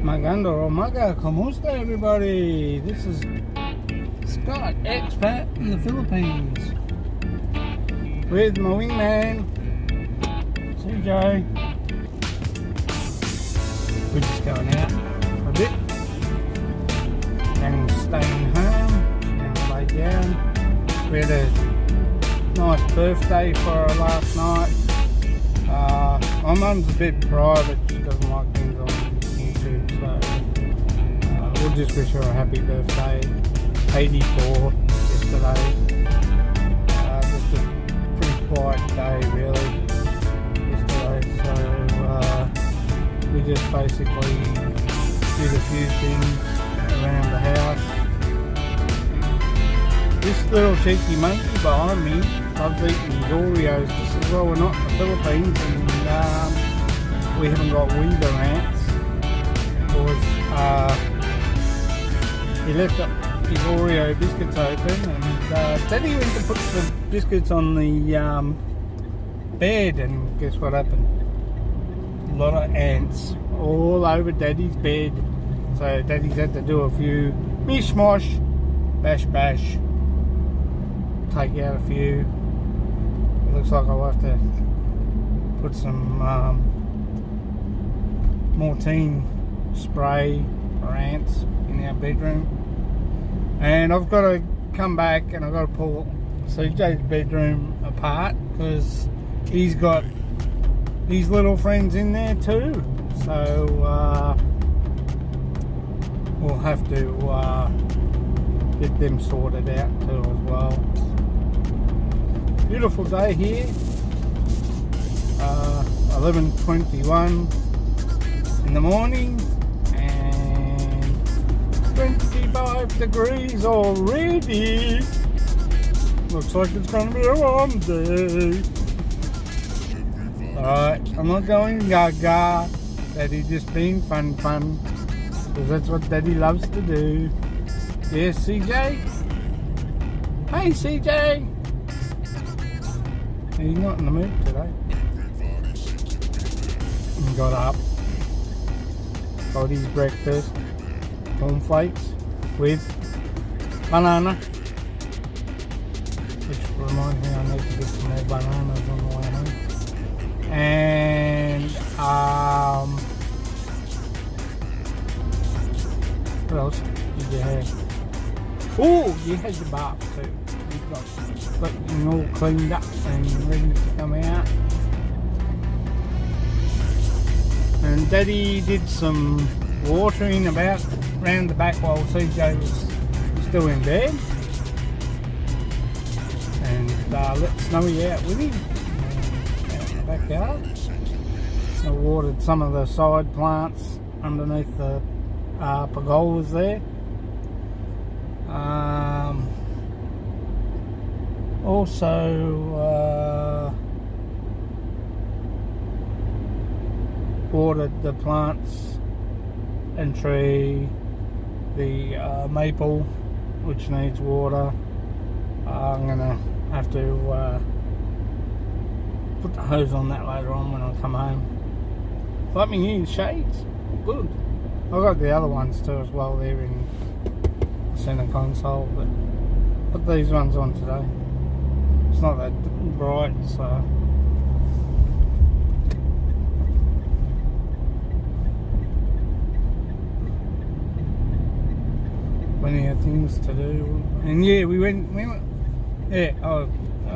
Maganda or Maga, ¿cómo está everybody? This is Scott, expat in the Philippines, with my wingman, CJ. We're just going out for a bit and staying home and lay down. We had a nice birthday for her last night. My mum's a bit private, she doesn't like things on YouTube, so we'll just wish her a happy birthday. 84 yesterday. Just a pretty quiet day really yesterday, so we just basically did a few things around the house. This little cheeky monkey behind me loves eating his Oreos just as well. We're not in the Philippines and we haven't got weaver ants. Because he left up his Oreo biscuits open and Daddy went to put the biscuits on the bed, and guess what happened? A lot of ants all over Daddy's bed. So Daddy's had to do a few mish-mosh, bash-bash, take out a few. It looks like I'll have to put some Mortine spray for ants in our bedroom. And I've got to come back and I've got to pull CJ's bedroom apart because he's got his little friends in there too. So we'll have to get them sorted out too as well. Beautiful day here. 11:21 in the morning and 25 degrees already. Looks like it's going to be a warm day. Alright, I'm not going gaga. Daddy just being fun because that's what Daddy loves to do. Yes, CJ? Hey, CJ! He's not in the mood today. He got up, got his breakfast, cornflakes with banana, which reminds me I need to get some more bananas on the way home. And what else did you have? Oh, you had your bath too. You got everything all cleaned up and ready to come out. And Daddy did some watering about round the back while CJ was still in bed. And let Snowy out with him out in the backyard. I watered some of the side plants underneath the pergolas there. Also watered the plants and tree, the maple which needs water. I'm gonna have to put the hose on that later on when I come home. Let me use shades. Good. I've got the other ones too as well there in the centre console, but put these ones on today. It's not that bright, so plenty of things to do. And yeah, we went yeah, I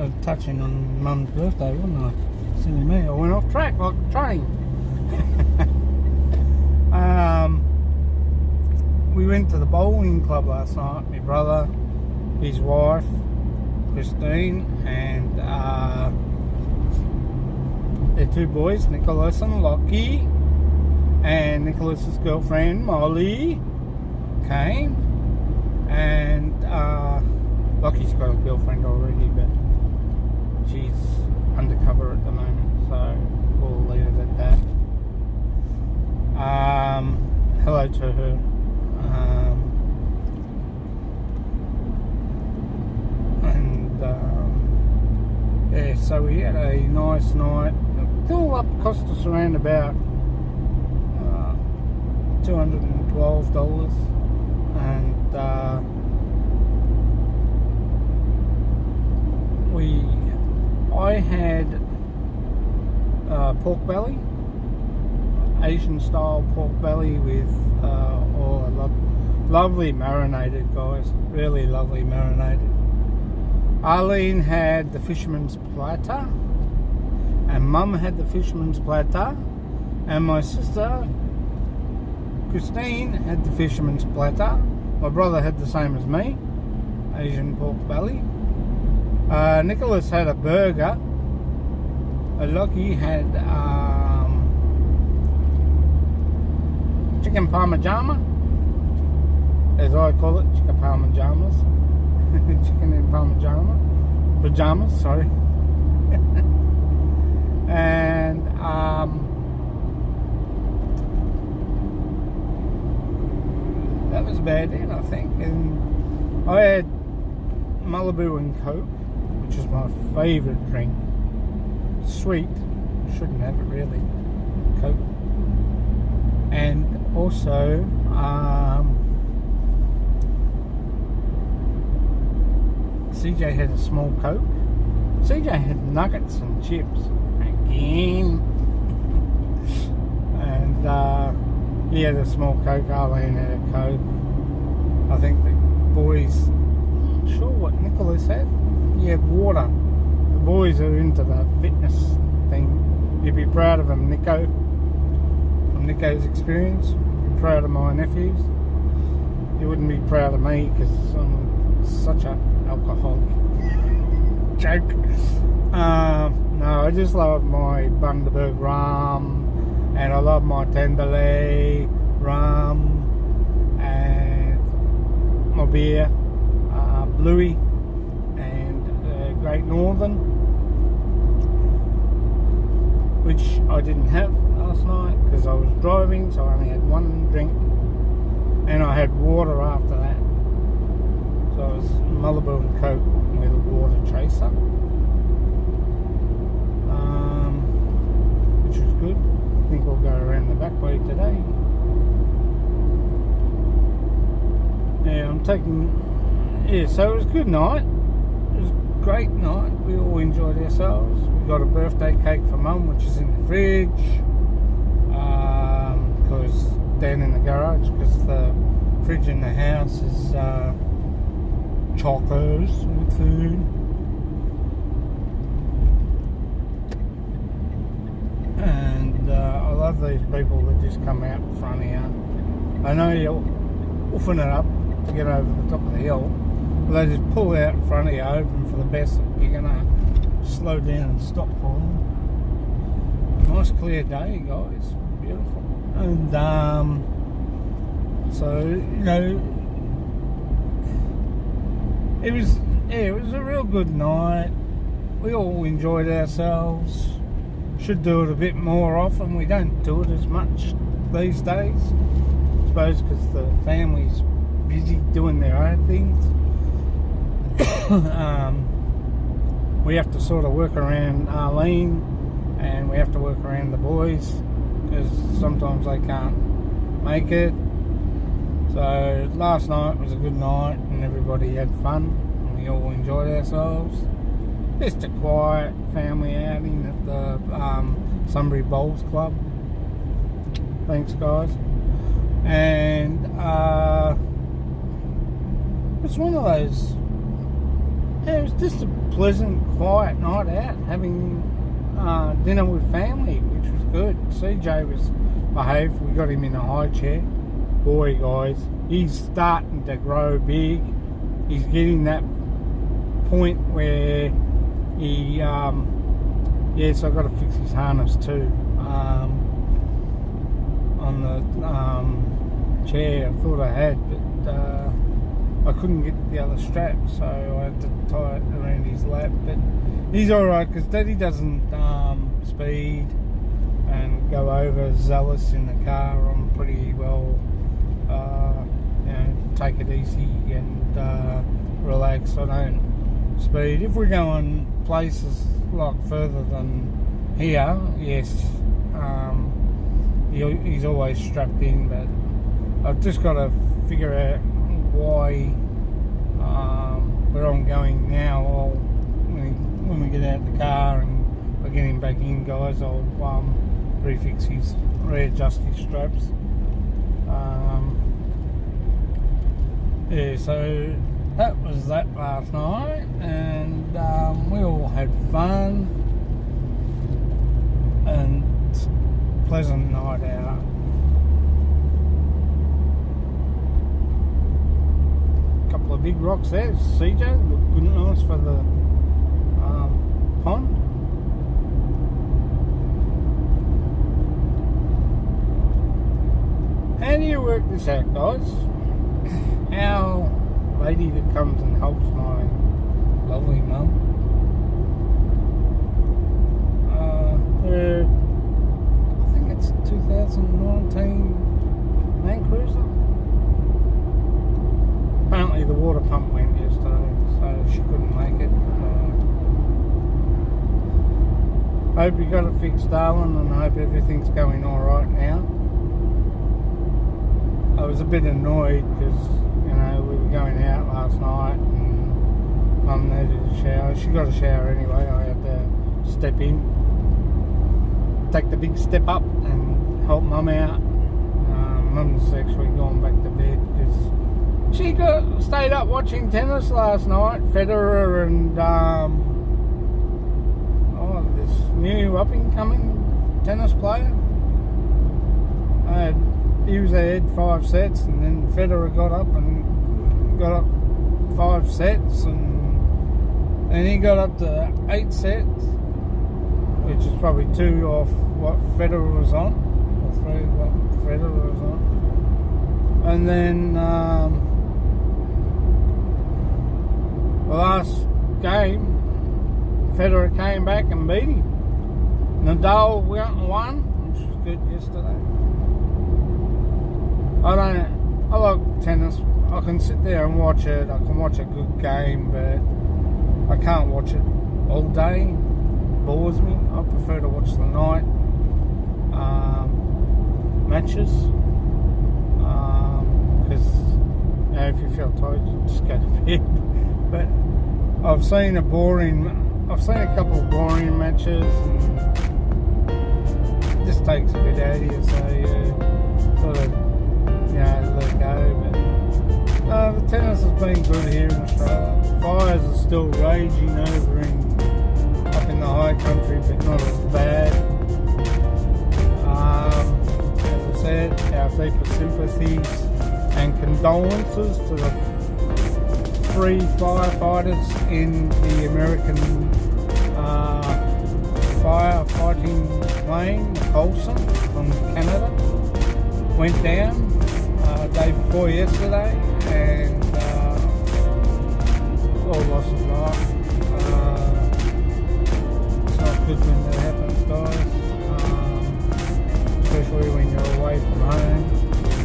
was touching on Mum's birthday, wasn't I? Silly me, I went off track like a train. We went to the bowling club last night, my brother, his wife Christine, and their two boys, Nicholas and Lockie, and Nicholas's girlfriend Molly came. And Lockie's got a girlfriend already, but she's undercover at the moment, so we'll leave it at that. Hello to her. Yeah, so we had a nice night. It all up cost us around about $212, and I had pork belly, Asian style pork belly with lovely marinated, guys, really lovely marinated. Arlene had the fisherman's platter, and Mum had the fisherman's platter, and my sister Christine had the fisherman's platter. My brother had the same as me, Asian pork belly. Nicholas had a burger. Lockie had chicken parmigiana, as I call it, chicken parmigianas. Chicken and parmigiana. Pajamas, sorry. And that was about it, I think. And I had Malibu and Coke, which is my favourite drink. Sweet, shouldn't have it really. Coke. And also CJ had a small Coke. CJ had nuggets and chips again. And he had a small Coke. Arlene had a Coke. I think the boys, I'm not sure what Nicholas had. He had water. The boys are into the fitness thing. You'd be proud of him, Nico. From Nico's experience. You'd be proud of my nephews. You wouldn't be proud of me because I'm such an alcoholic. Joke. No, I just love my Bundaberg rum, and I love my Tenderley rum, and my beer, Bluey, and Great Northern, which I didn't have last night because I was driving, so I only had one drink, and I had water after that. So it was Malibu and Coke with a water chaser, which was good. I think we'll go around the back way today. Yeah, I'm taking... Yeah, so it was a good night. It was a great night. We all enjoyed ourselves. We got a birthday cake for Mum, which is in the fridge. Because down in the garage, because the fridge in the house is chockers with food. And I love these people that just come out in front here. I know you're woofing it up to get over the top of the hill, but they just pull out in front of you, hoping for the best. You're gonna slow down and stop for them. Nice clear day, guys, beautiful. And so you know, it was a real good night. We all enjoyed ourselves. Should do it a bit more often. We don't do it as much these days, I suppose, because the family's busy doing their own things. We have to sort of work around Arlene, and we have to work around the boys because sometimes they can't make it. So last night was a good night and everybody had fun and we all enjoyed ourselves. Just a quiet family outing at the Sunbury Bowls Club. Thanks, guys. And it's one of those, it was just a pleasant, quiet night out, having dinner with family, which was good. CJ was behaved. We got him in a high chair. Boy, guys, he's starting to grow big. He's getting that point where he, yes, I've got to fix his harness too. On the chair, I thought I had, but I couldn't get the other strap, so I had to tie it around his lap. But he's alright because Daddy doesn't speed and go over zealous in the car. I'm pretty well, you know, take it easy and relax. I don't speed. If we're going places like further than here, yes, he's always strapped in, but I've just got to figure out why we're ongoing now. When we get out of the car and we're getting back in, guys, I'll readjust his straps. Yeah, so that was that last night, and we all had fun and pleasant night out. Couple of big rocks there, CJ, look good and nice for the pond. How do you work this out, guys? Our lady that comes and helps my lovely mum, I think it's 2019 Land Cruiser. Apparently the water pump went yesterday, so she couldn't make it. Hope you got it fixed, darling, and I hope everything's going alright now. I was a bit annoyed because, you know, we were going out last night and Mum needed a shower. She got a shower anyway. I had to step in, take the big step up and help Mum out. Mum's actually gone back to bed because she stayed up watching tennis last night. Federer and this new up-and-coming tennis player. He was ahead 5 sets, and then Federer got up 5 sets, and he got up to 8 sets, which is probably 2 off what Federer was on, or 3 what Federer was on. And then the last game, Federer came back and beat him. Nadal went and won, which was good yesterday. I like tennis. I can sit there and watch it. I can watch a good game, but I can't watch it all day. It bores me. I prefer to watch the night matches. Because you know, if you feel tired, you just go to bed. But I've seen a couple of boring matches, and it just takes a bit out of you. So yeah, sort of, you know, let it go. But the tennis has been good here in Australia. Fires are still raging over up in the high country, but not as bad. As I said, our deepest sympathies and condolences to the 3 firefighters in the American firefighting plane, the Colson from Canada. Went down day before yesterday, and all loss of life. It's not good when that happens, guys, especially when you're away from home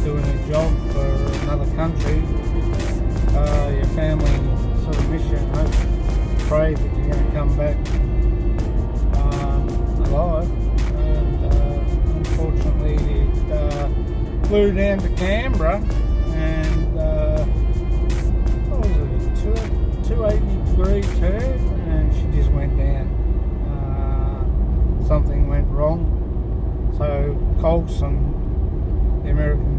doing a job for another country. Your family sort of miss you and hope, pray that you're going to come back alive. And unfortunately it flew down to Canberra, and what was it, a 280-degree turn, and she just went down. Something went wrong. So Colson, the American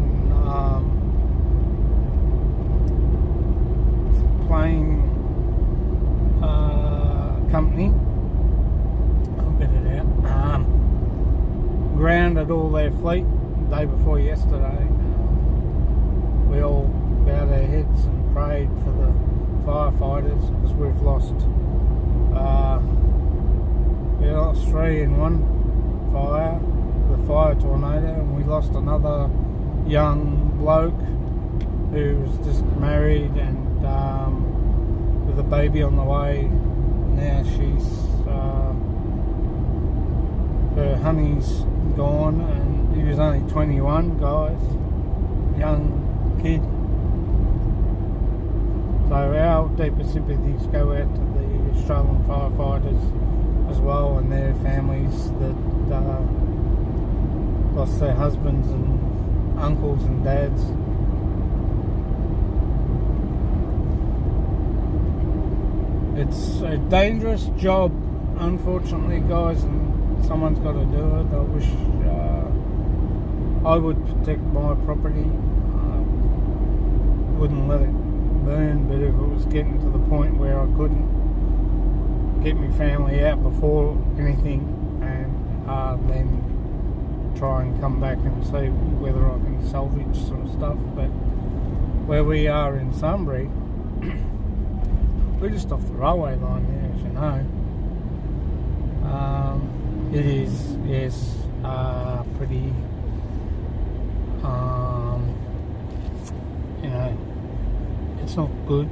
plane company, I'll get it out, grounded all their fleet the day before yesterday. We all bowed our heads and prayed for the firefighters, because we've lost 3 in one fire, the fire tornado, and we lost another young bloke who was just married and with a baby on the way. Now her honey's gone, and he was only 21, guys, young kid. So our deepest sympathies go out to the Australian firefighters as well, and their families that lost their husbands and uncles and dads. It's a dangerous job, unfortunately, guys, and someone's got to do it. I wish I would protect my property. Wouldn't let it burn, but if it was getting to the point where I couldn't get my family out before anything, and then try and come back and see whether I can salvage some stuff. But where we are in Sunbury, we're just off the railway line there, as you know. It is, yes, pretty, you know, it's not good,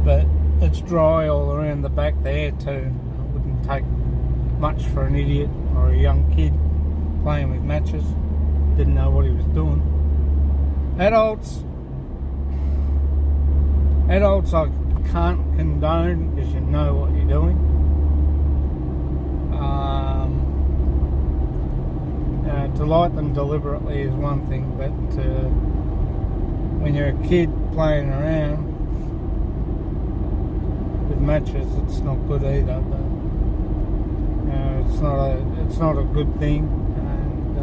but it's dry all around the back there too. It wouldn't take much for an idiot or a young kid playing with matches. Didn't know what he was doing. Adults I can't condone because you know what you're doing. To light them deliberately is one thing, but when you're a kid playing around with matches, it's not good either. But it's not a good thing, and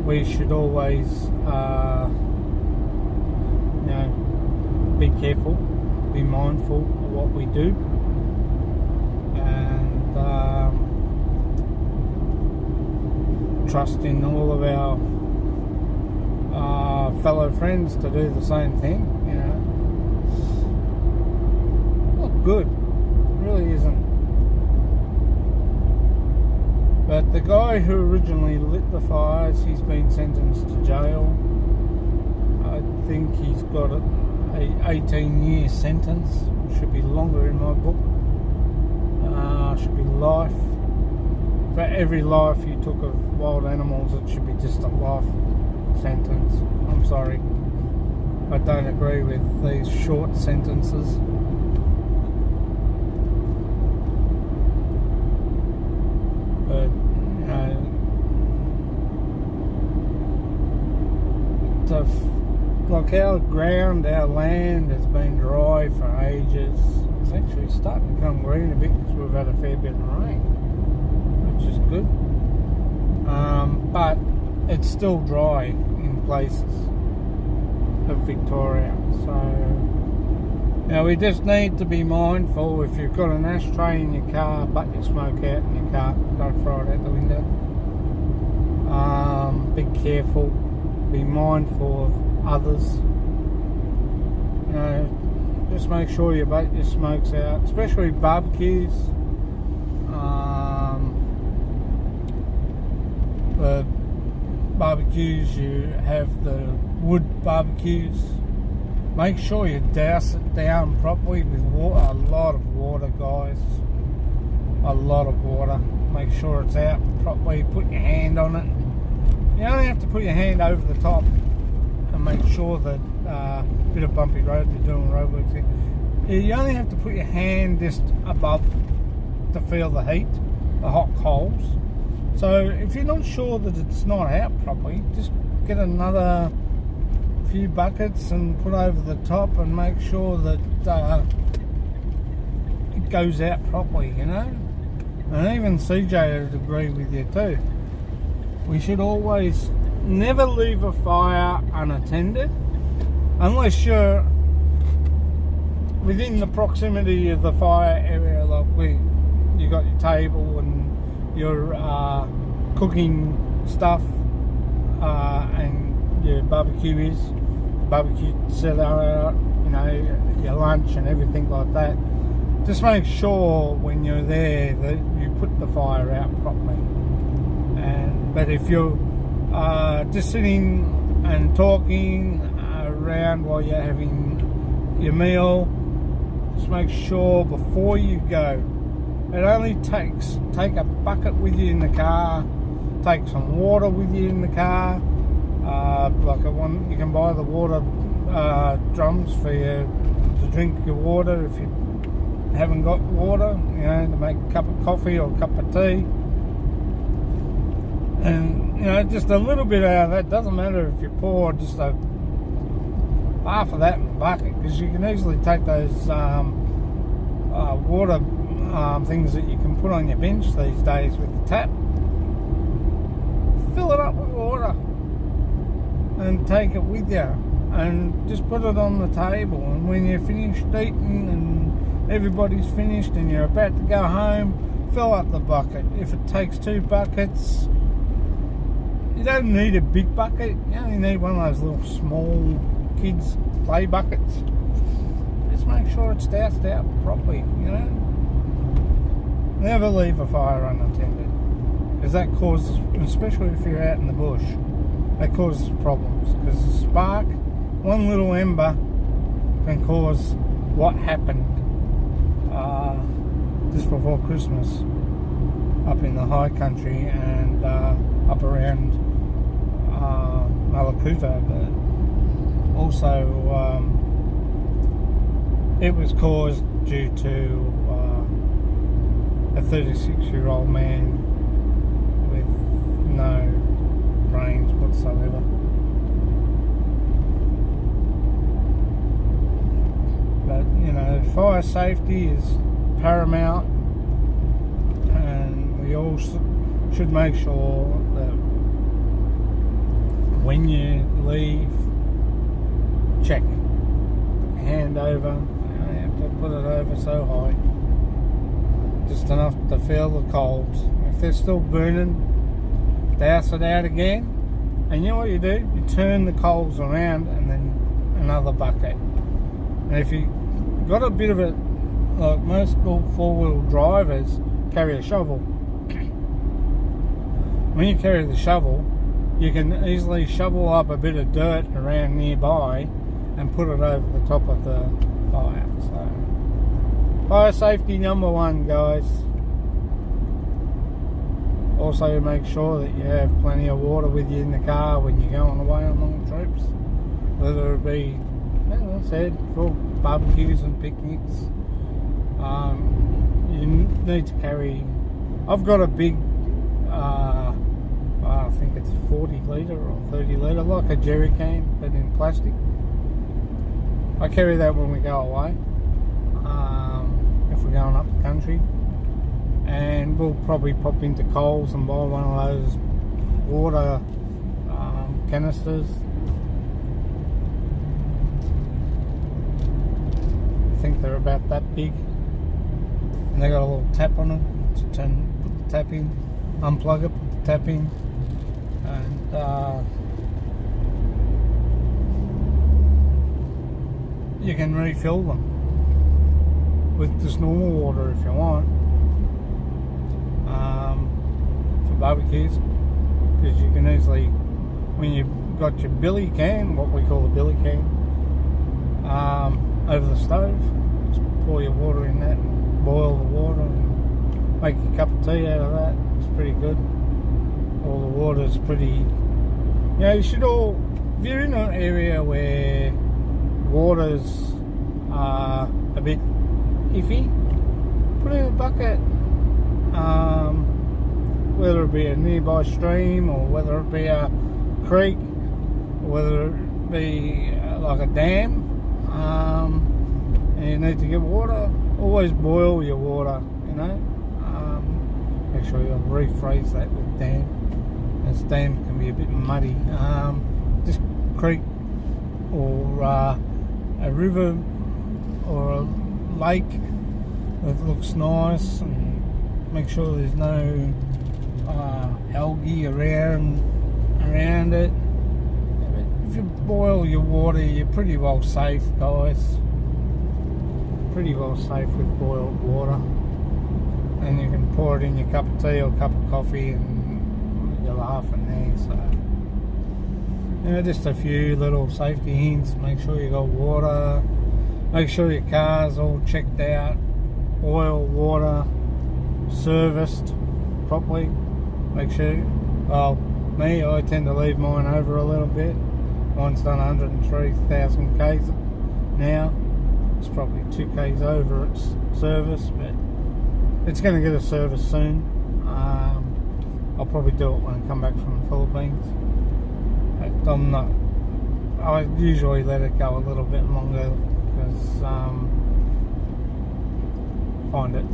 we should always be careful, be mindful of what we do, and trust in all of our fellow friends to do the same thing. You know, it's not good, it really isn't. But the guy who originally lit the fires, he's been sentenced to jail. I think he's got a 18-year sentence. Should be longer in my book. Should be life. For every life you took of wild animals, it should be just a life sentence. I'm sorry, I don't agree with these short sentences. But you know, like our ground, our land has been dry for ages. It's actually starting to become green a bit because we've had a fair bit of rain, which is good. But it's still dry in places of Victoria. So now we just need to be mindful. If you've got an ashtray in your car, butt your smoke out in your car. Don't throw it out the window. Be careful. Be mindful of others. You know, just make sure you butt your smokes out, especially barbecues. The barbecues, you have the wood barbecues. Make sure you douse it down properly with water, a lot of water, guys. A lot of water. Make sure it's out properly. Put your hand on it. You only have to put your hand over the top and make sure that bit of bumpy road, you're doing roadworks here. You only have to put your hand just above to feel the heat, the hot coals. So if you're not sure that it's not out properly, just get another few buckets and put over the top and make sure that it goes out properly, you know. And even CJ would agree with you too. We should always never leave a fire unattended unless you're within the proximity of the fire area, like you got your table and your cooking stuff and your barbecue set out, you know, your lunch and everything like that. Just make sure when you're there that you put the fire out properly. But if you're just sitting and talking around while you're having your meal, just make sure before you go, it only take a bucket with you in the car, take some water with you in the car, like you can buy the water drums for you to drink your water if you haven't got water, you know, to make a cup of coffee or a cup of tea. And you know, just a little bit out of that. Doesn't matter if you pour just a half of that in the bucket, because you can easily take those water things that you can put on your bench these days with the tap, fill it up with water and take it with you, and just put it on the table, and when you're finished eating and everybody's finished and you're about to go home, fill up the bucket. If it takes 2 buckets, you don't need a big bucket, you only need one of those little small kids play buckets. Just make sure it's doused out properly, you know. Never leave a fire unattended, because that causes, especially if you're out in the bush, that causes problems, because the spark, one little ember can cause what happened just before Christmas up in the high country and up around Malakuta, but also it was caused due to a 36-year-old man with no brains whatsoever. But you know, fire safety is paramount, and we all should make sure that when you leave, check, hand over. You have to put it over so high, just enough to feel the coals. If they're still burning, douse it out again, and you know what you do? You turn the coals around and then another bucket. And if you got a bit of it, like most 4-wheel drivers carry a shovel. When you carry the shovel, you can easily shovel up a bit of dirt around nearby and put it over the top of the fire. So, fire safety #1, guys. Also, make sure that you have plenty of water with you in the car when you're going away on long trips, whether it be, as I said, for barbecues and picnics. You need to carry, I've got a big, I think it's 40 litre or 30 litre, like a jerry can, but in plastic. I carry that when we go away, if we're going up the country. And we'll probably pop into Coles and buy one of those water canisters. I think they're about that big, and they got a little tap on them to put the tap in, unplug it, put the tap in, and you can refill them with just normal water if you want. For barbecues, because you can easily, when you've got your billy can, what we call a billy can, over the stove, just pour your water in that and boil the water and make a cup of tea out of that. It's pretty good. All the water's pretty, you know, you should all, if you're in an area where water's a bit iffy, put in a bucket. Whether it be a nearby stream, or whether it be a creek, or whether it be like a dam, and you need to get water, always boil your water, you know. Make sure you rephrase that with dam, as dams can be a bit muddy. Just creek, or a river, or a lake that looks nice, and make sure there's no algae around it. If you boil your water, you're pretty well safe, guys. Pretty well safe with boiled water. And you can pour it in your cup of tea or cup of coffee, and you're laughing there. So, you know, just a few little safety hints. Make sure you got water. Make sure your car's all checked out. Oil, water, serviced properly. Make sure, well, me, I tend to leave mine over a little bit. Mine's done 103,000 k's now. It's probably 2 k's over its service, but it's going to get a service soon. I'll probably do it when I come back from the Philippines. I'm not. I usually let it go a little bit longer because find it.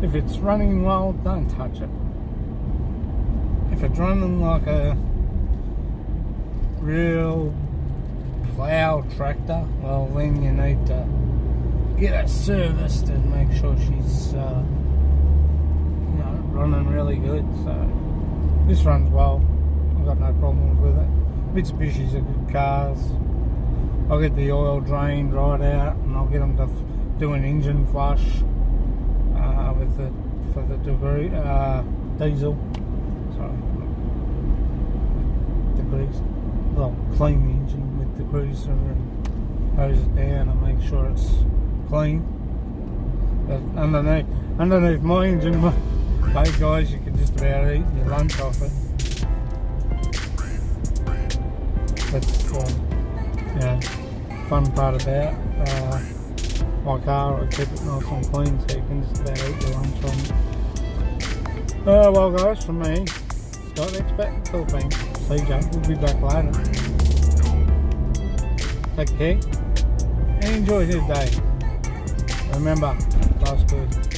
If it's running well, don't touch it. If it's running like a real plough tractor, well then you need to get it serviced and make sure she's running really good. So this runs well. I've got no problems with it. Mitsubishi's are good cars. I'll get the oil drained right out and I'll get them to do an engine flush for the diesel. Sorry, degrease. Well, clean the engine with the degreaser and hose it down and make sure it's clean. But underneath my engine, hey guys, you can just about eat your lunch off it. That's fun part about my car. I keep it nice and clean so you can just about eat your lunch on it. Well guys, from me, Scott, expat in the Philippines. CJ, we'll be back later. Take care and enjoy his day. Remember, life's good.